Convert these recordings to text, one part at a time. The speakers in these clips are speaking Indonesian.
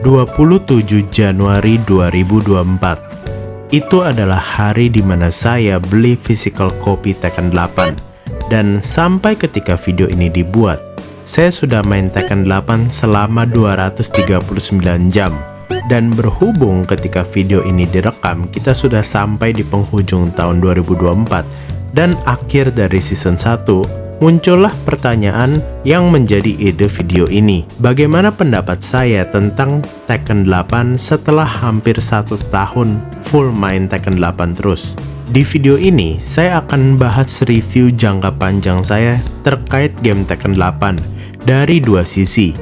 27 Januari 2024. Itu adalah hari di mana saya beli physical copy Tekken 8. Dan sampai ketika video ini dibuat, saya sudah main Tekken 8 selama 239 jam. Dan berhubung ketika video ini direkam, kita sudah sampai di penghujung tahun 2024 dan akhir dari season 1. Muncullah pertanyaan yang menjadi ide video ini. Bagaimana pendapat saya tentang Tekken 8 setelah hampir 1 tahun full main Tekken 8 terus? Di video ini, saya akan bahas review jangka panjang saya terkait game Tekken 8 dari dua sisi.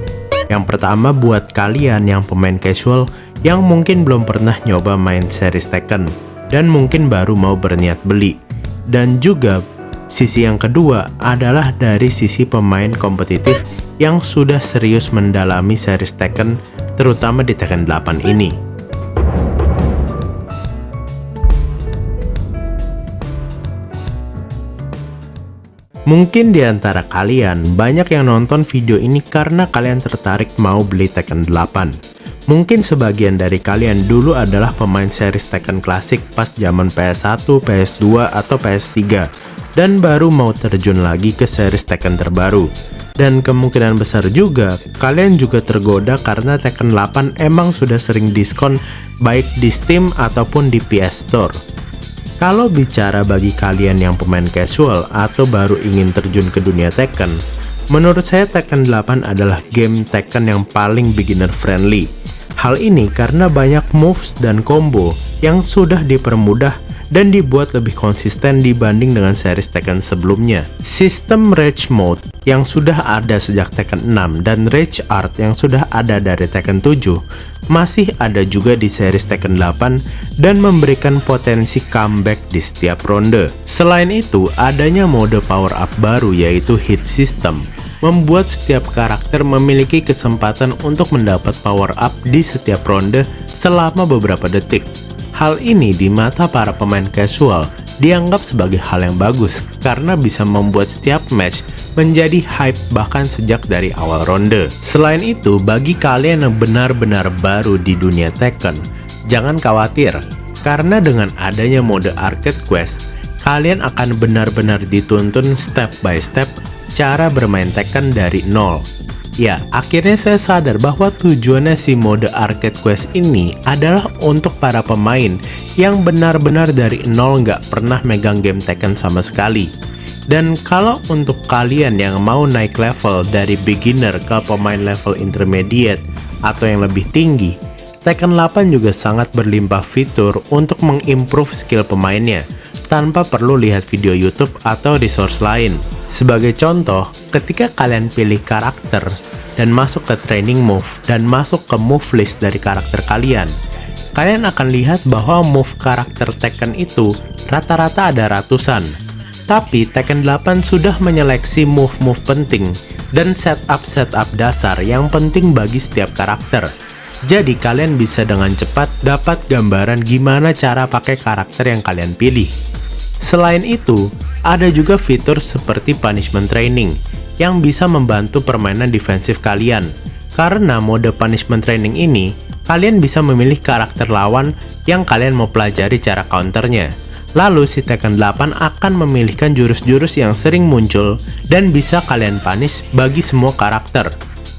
Yang pertama buat kalian yang pemain casual yang mungkin belum pernah nyoba main series Tekken dan mungkin baru mau berniat beli. Dan juga sisi yang kedua adalah dari sisi pemain kompetitif yang sudah serius mendalami series Tekken, terutama di Tekken 8 ini. Mungkin di antara kalian banyak yang nonton video ini karena kalian tertarik mau beli Tekken 8. Mungkin sebagian dari kalian dulu adalah pemain series Tekken klasik pas zaman PS1, PS2, atau PS3 dan baru mau terjun lagi ke series Tekken terbaru. Dan kemungkinan besar juga kalian juga tergoda karena Tekken 8 emang sudah sering diskon baik di Steam ataupun di PS Store. Kalau bicara bagi kalian yang pemain casual atau baru ingin terjun ke dunia Tekken, menurut saya Tekken 8 adalah game Tekken yang paling beginner friendly. Hal ini karena banyak moves dan combo yang sudah dipermudah dan dibuat lebih konsisten dibanding dengan series Tekken sebelumnya. Sistem Rage Mode yang sudah ada sejak Tekken 6 dan Rage Art yang sudah ada dari Tekken 7 masih ada juga di series Tekken 8 dan memberikan potensi comeback di setiap ronde. Selain itu, adanya mode power up baru yaitu Hit System membuat setiap karakter memiliki kesempatan untuk mendapat power up di setiap ronde selama beberapa detik. Hal ini di mata para pemain casual dianggap sebagai hal yang bagus karena bisa membuat setiap match menjadi hype bahkan sejak dari awal ronde. Selain itu, bagi kalian yang benar-benar baru di dunia Tekken, jangan khawatir karena dengan adanya mode Arcade Quest, kalian akan benar-benar dituntun step by step cara bermain Tekken dari nol. Ya, akhirnya saya sadar bahwa tujuannya si mode Arcade Quest ini adalah untuk para pemain yang benar-benar dari nol nggak pernah megang game Tekken sama sekali. Dan kalau untuk kalian yang mau naik level dari beginner ke pemain level intermediate atau yang lebih tinggi, Tekken 8 juga sangat berlimpah fitur untuk mengimprove skill pemainnya tanpa perlu lihat video YouTube atau resource lain. Sebagai contoh, ketika kalian pilih karakter dan masuk ke training move dan masuk ke move list dari karakter kalian, kalian akan lihat bahwa move karakter Tekken itu rata-rata ada ratusan. Tapi Tekken 8 sudah menyeleksi move-move penting dan setup dasar yang penting bagi setiap karakter. Jadi kalian bisa dengan cepat dapat gambaran gimana cara pakai karakter yang kalian pilih. Selain itu, ada juga fitur seperti punishment training yang bisa membantu permainan defensif kalian. Karena mode punishment training ini, kalian bisa memilih karakter lawan yang kalian mau pelajari cara counternya. Lalu si Tekken 8 akan memilihkan jurus-jurus yang sering muncul dan bisa kalian punish bagi semua karakter.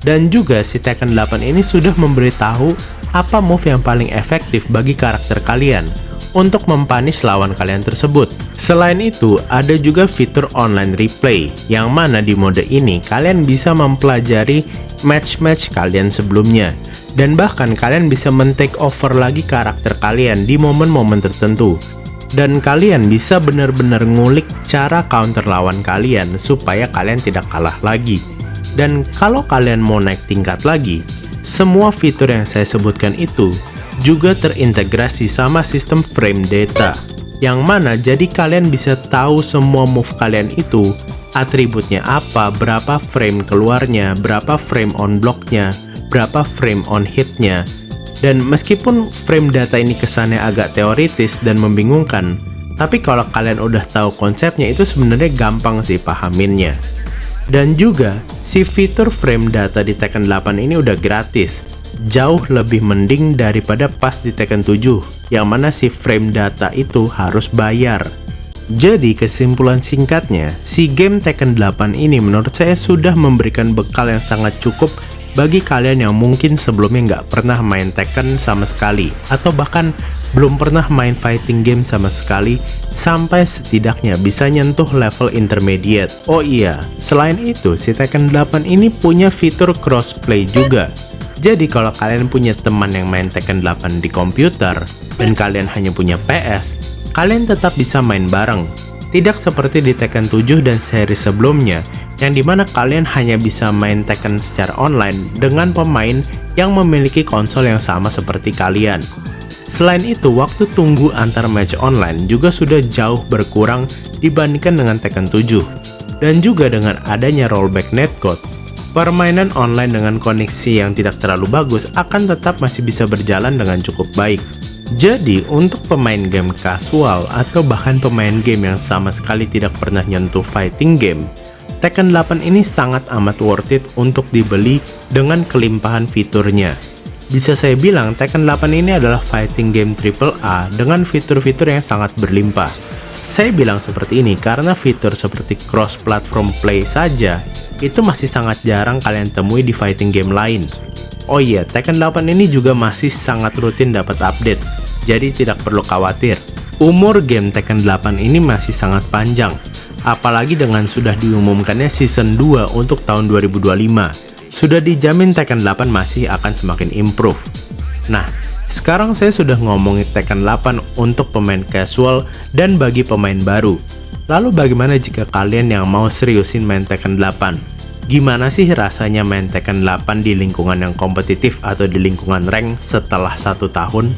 Dan juga si Tekken 8 ini sudah memberitahu apa move yang paling efektif bagi karakter kalian untuk mempunish lawan kalian tersebut. Selain itu, ada juga fitur online replay, yang mana di mode ini kalian bisa mempelajari match-match kalian sebelumnya. Dan bahkan kalian bisa men-take over lagi karakter kalian di momen-momen tertentu. Dan kalian bisa benar-benar ngulik cara counter lawan kalian supaya kalian tidak kalah lagi. Dan kalau kalian mau naik tingkat lagi, semua fitur yang saya sebutkan itu juga terintegrasi sama sistem frame data, yang mana jadi kalian bisa tahu semua move kalian itu atributnya apa, berapa frame keluarnya, berapa frame on blocknya, berapa frame on hitnya. Dan meskipun frame data ini kesannya agak teoritis dan membingungkan, tapi kalau kalian udah tahu konsepnya itu sebenarnya gampang sih pahaminnya. Dan juga si fitur frame data di Tekken 8 ini udah gratis. jauh lebih mending daripada pas di Tekken 7, yang mana si frame data itu harus bayar. Jadi kesimpulan singkatnya, si game Tekken 8 ini menurut saya sudah memberikan bekal yang sangat cukup bagi kalian yang mungkin sebelumnya nggak pernah main Tekken sama sekali, atau bahkan belum pernah main fighting game sama sekali, sampai setidaknya bisa nyentuh level intermediate. Oh iya, selain itu si Tekken 8 ini punya fitur crossplay juga. Jadi kalau kalian punya teman yang main Tekken 8 di komputer, dan kalian hanya punya PS, kalian tetap bisa main bareng. Tidak seperti di Tekken 7 dan seri sebelumnya, yang dimana kalian hanya bisa main Tekken secara online dengan pemain yang memiliki konsol yang sama seperti kalian. Selain itu, waktu tunggu antar match online juga sudah jauh berkurang dibandingkan dengan Tekken 7. Dan juga dengan adanya rollback netcode, permainan online dengan koneksi yang tidak terlalu bagus akan tetap masih bisa berjalan dengan cukup baik. Jadi, untuk pemain game casual atau bahkan pemain game yang sama sekali tidak pernah nyentuh fighting game, Tekken 8 ini sangat amat worth it untuk dibeli dengan kelimpahan fiturnya. Bisa saya bilang Tekken 8 ini adalah fighting game AAA dengan fitur-fitur yang sangat berlimpah. Saya bilang seperti ini karena fitur seperti cross-platform play saja itu masih sangat jarang kalian temui di fighting game lain. Oh iya, Tekken 8 ini juga masih sangat rutin dapat update, jadi tidak perlu khawatir. Umur game Tekken 8 ini masih sangat panjang, apalagi dengan sudah diumumkannya season 2 untuk tahun 2025. Sudah dijamin Tekken 8 masih akan semakin improve. Nah, sekarang saya sudah ngomongin Tekken 8 untuk pemain casual dan bagi pemain baru. Lalu bagaimana jika kalian yang mau seriusin main Tekken 8? Gimana sih rasanya main Tekken 8 di lingkungan yang kompetitif atau di lingkungan rank setelah 1 tahun?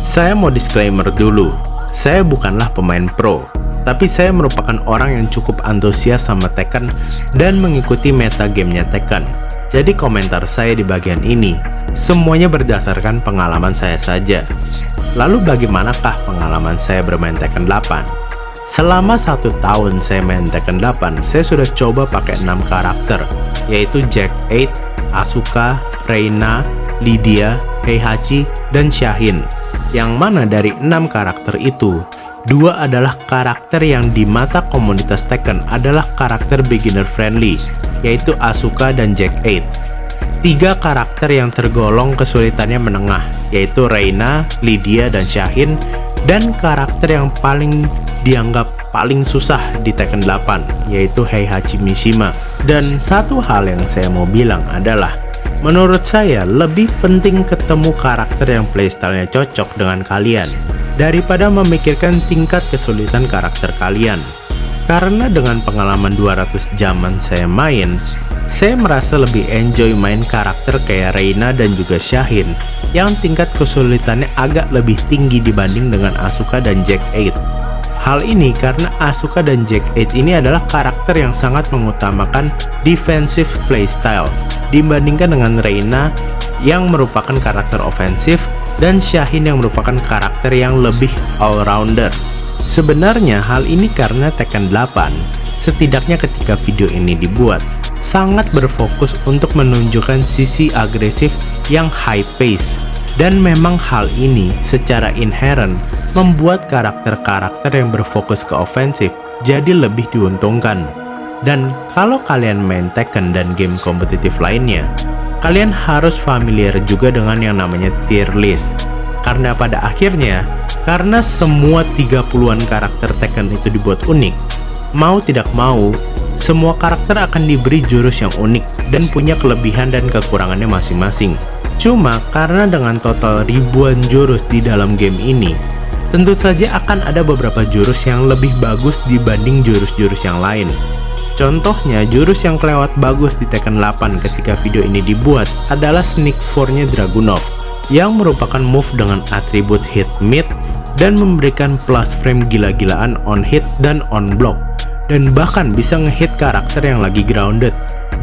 Saya mau disclaimer dulu, saya bukanlah pemain pro, tapi saya merupakan orang yang cukup antusias sama Tekken dan mengikuti meta gamenya Tekken. Jadi komentar saya di bagian ini, semuanya berdasarkan pengalaman saya saja. Lalu bagaimanakah pengalaman saya bermain Tekken 8? Selama 1 tahun saya main Tekken 8, saya sudah coba pakai 6 karakter, yaitu Jack 8, Asuka, Reina, Lydia, Heihachi, dan Shaheen. Yang mana dari 6 karakter itu, 2 adalah karakter yang di mata komunitas Tekken adalah karakter beginner friendly, yaitu Asuka dan Jack 8. 3 karakter yang tergolong kesulitannya menengah, yaitu Reina, Lydia, dan Shaheen, dan karakter yang paling dianggap paling susah di Tekken 8, yaitu Heihachi Mishima. Dan satu hal yang saya mau bilang adalah, menurut saya lebih penting ketemu karakter yang playstyle-nya cocok dengan kalian, daripada memikirkan tingkat kesulitan karakter kalian. Karena dengan pengalaman 200 jaman saya main, saya merasa lebih enjoy main karakter kayak Reina dan juga Shaheen yang tingkat kesulitannya agak lebih tinggi dibanding dengan Asuka dan Jack 8. Hal ini karena Asuka dan Jack 8 ini adalah karakter yang sangat mengutamakan defensive playstyle dibandingkan dengan Reina yang merupakan karakter ofensif dan Shaheen yang merupakan karakter yang lebih all-rounder. Sebenarnya hal ini karena Tekken 8, setidaknya ketika video ini dibuat, sangat berfokus untuk menunjukkan sisi agresif yang high pace. Dan memang hal ini secara inherent membuat karakter-karakter yang berfokus ke ofensif jadi lebih diuntungkan. Dan kalau kalian main Tekken dan game kompetitif lainnya, kalian harus familiar juga dengan yang namanya tier list. Karena pada akhirnya, karena semua 30-an karakter Tekken itu dibuat unik, mau tidak mau, semua karakter akan diberi jurus yang unik dan punya kelebihan dan kekurangannya masing-masing. Cuma karena dengan total ribuan jurus di dalam game ini, tentu saja akan ada beberapa jurus yang lebih bagus dibanding jurus-jurus yang lain. Contohnya, jurus yang kelewat bagus di Tekken 8 ketika video ini dibuat adalah Sneak 4-nya Dragunov, yang merupakan move dengan atribut hit mid dan memberikan plus frame gila-gilaan on hit dan on block, dan bahkan bisa ngehit karakter yang lagi grounded.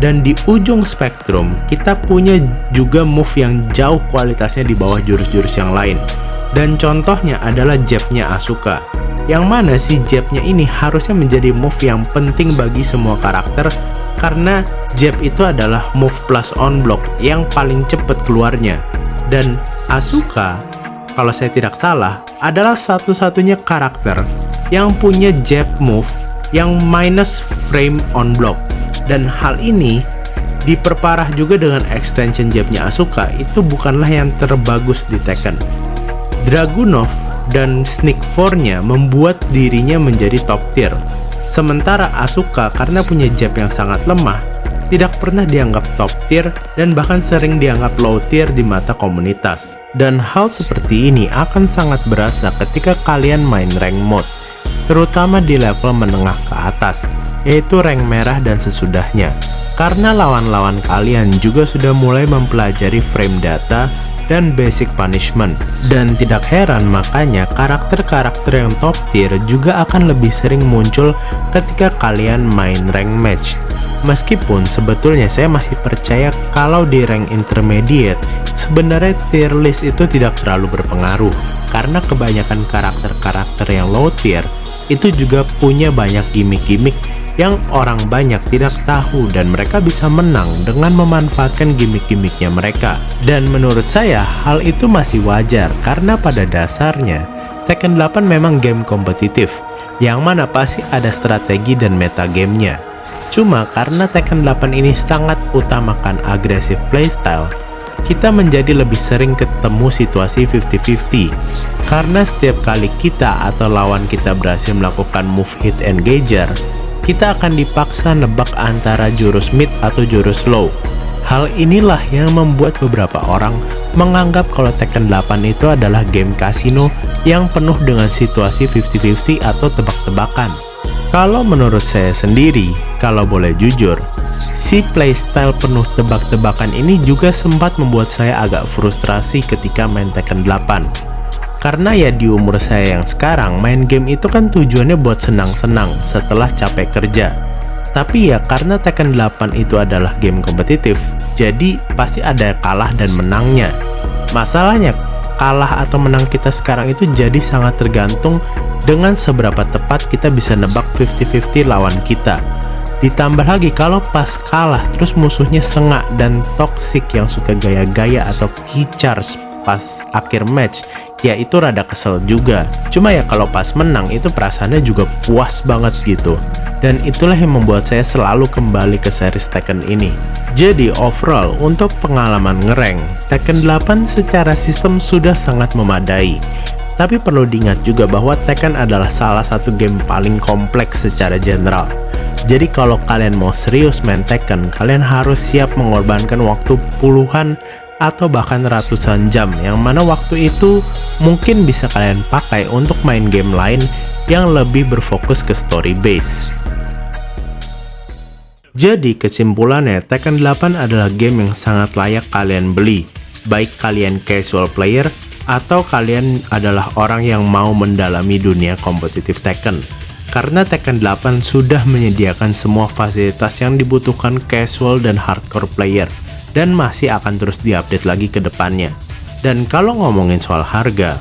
Dan di ujung spektrum, kita punya juga move yang jauh kualitasnya di bawah jurus-jurus yang lain. Dan contohnya adalah jab-nya Asuka. Yang mana si jabnya ini harusnya menjadi move yang penting bagi semua karakter, karena jab itu adalah move plus on block yang paling cepat keluarnya. Dan Asuka, kalau saya tidak salah, adalah satu-satunya karakter yang punya jab move yang minus frame on block. Dan hal ini diperparah juga dengan extension jabnya Asuka, itu bukanlah yang terbagus di Tekken. Dragunov dan Sneak 4-nya membuat dirinya menjadi top tier. Sementara Asuka karena punya jab yang sangat lemah, tidak pernah dianggap top tier dan bahkan sering dianggap low tier di mata komunitas. Dan hal seperti ini akan sangat berasa ketika kalian main rank mode, terutama di level menengah ke atas, yaitu rank merah dan sesudahnya. Karena lawan-lawan kalian juga sudah mulai mempelajari frame data dan basic punishment. Dan tidak heran makanya karakter-karakter yang top tier juga akan lebih sering muncul ketika kalian main rank match. Meskipun sebetulnya saya masih percaya kalau di rank intermediate sebenarnya tier list itu tidak terlalu berpengaruh, karena kebanyakan karakter-karakter yang low tier itu juga punya banyak gimmick-gimmick yang orang banyak tidak tahu, dan mereka bisa menang dengan memanfaatkan gimmick-gimmicknya mereka. Dan menurut saya hal itu masih wajar, karena pada dasarnya Tekken 8 memang game kompetitif, yang mana pasti ada strategi dan meta gamenya. Cuma karena Tekken 8 ini sangat utamakan agresif playstyle, kita menjadi lebih sering ketemu situasi 50-50. Karena setiap kali kita atau lawan kita berhasil melakukan move hit engager, kita akan dipaksa nebak antara jurus mid atau jurus low. Hal inilah yang membuat beberapa orang menganggap kalau Tekken 8 itu adalah game kasino yang penuh dengan situasi 50-50 atau tebak-tebakan. Kalau menurut saya sendiri, kalau boleh jujur, si playstyle penuh tebak-tebakan ini juga sempat membuat saya agak frustrasi ketika main Tekken 8. Karena ya di umur saya yang sekarang, main game itu kan tujuannya buat senang-senang setelah capek kerja. Tapi ya karena Tekken 8 itu adalah game kompetitif, jadi pasti ada kalah dan menangnya. Masalahnya, kalah atau menang kita sekarang itu jadi sangat tergantung dengan seberapa tepat kita bisa nebak 50-50 lawan kita. Ditambah lagi kalau pas kalah terus musuhnya sengak dan toxic yang suka gaya-gaya atau key charge pas akhir match, ya itu rada kesel juga. Cuma ya kalau pas menang itu perasaannya juga puas banget gitu. Dan itulah yang membuat saya selalu kembali ke series Tekken ini. Jadi overall untuk pengalaman ngerank, Tekken 8 secara sistem sudah sangat memadai. Tapi perlu diingat juga bahwa Tekken adalah salah satu game paling kompleks secara general. Jadi kalau kalian mau serius main Tekken, kalian harus siap mengorbankan waktu puluhan atau bahkan ratusan jam, yang mana waktu itu mungkin bisa kalian pakai untuk main game lain yang lebih berfokus ke story base. Jadi kesimpulannya, Tekken 8 adalah game yang sangat layak kalian beli, baik kalian casual player atau kalian adalah orang yang mau mendalami dunia kompetitif Tekken. Karena Tekken 8 sudah menyediakan semua fasilitas yang dibutuhkan casual dan hardcore player, dan masih akan terus diupdate lagi ke depannya. Dan kalau ngomongin soal harga,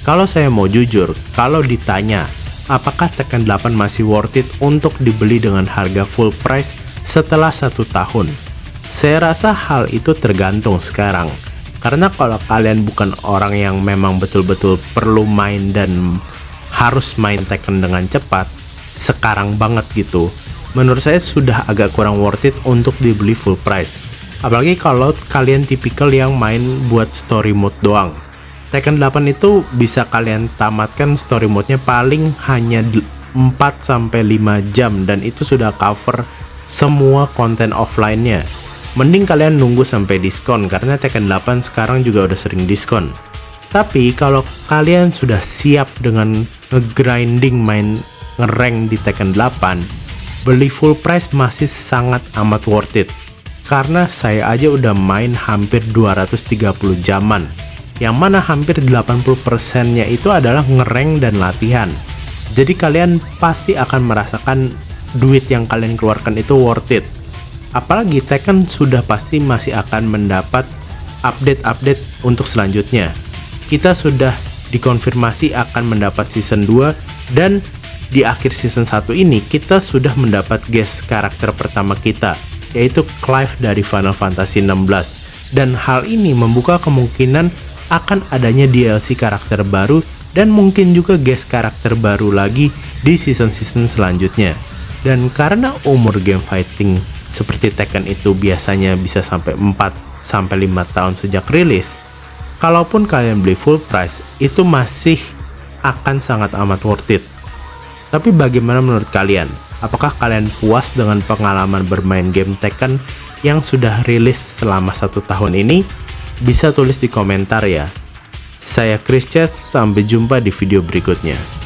kalau saya mau jujur, kalau ditanya apakah Tekken 8 masih worth it untuk dibeli dengan harga full price setelah 1 tahun, saya rasa hal itu tergantung sekarang. Karena kalau kalian bukan orang yang memang betul-betul perlu main dan harus main Tekken dengan cepat sekarang banget gitu, menurut saya sudah agak kurang worth it untuk dibeli full price. Apalagi kalau kalian tipikal yang main buat story mode doang. Tekken 8 itu bisa kalian tamatkan story mode-nya paling hanya 4-5 jam, dan itu sudah cover semua konten offline-nya. Mending kalian nunggu sampai diskon, karena Tekken 8 sekarang juga udah sering diskon. Tapi kalau kalian sudah siap dengan nge-grinding main ngerank di Tekken 8, beli full price masih sangat amat worth it. Karena saya aja udah main hampir 230 jaman, yang mana hampir 80%-nya itu adalah ngerank dan latihan. Jadi kalian pasti akan merasakan duit yang kalian keluarkan itu worth it. Apalagi Tekken sudah pasti masih akan mendapat update-update untuk selanjutnya. Kita sudah dikonfirmasi akan mendapat season 2, dan di akhir season 1 ini kita sudah mendapat guest karakter pertama kita, yaitu Clive dari Final Fantasy 16. Dan hal ini membuka kemungkinan akan adanya DLC karakter baru dan mungkin juga guest karakter baru lagi di season-season selanjutnya. Dan karena umur game fighting seperti Tekken itu biasanya bisa sampai 4-5 tahun sejak rilis, kalaupun kalian beli full price, itu masih akan sangat amat worth it. Tapi bagaimana menurut kalian? Apakah kalian puas dengan pengalaman bermain game Tekken yang sudah rilis selama 1 tahun ini? Bisa tulis di komentar ya. Saya Chris Chess, sampai jumpa di video berikutnya.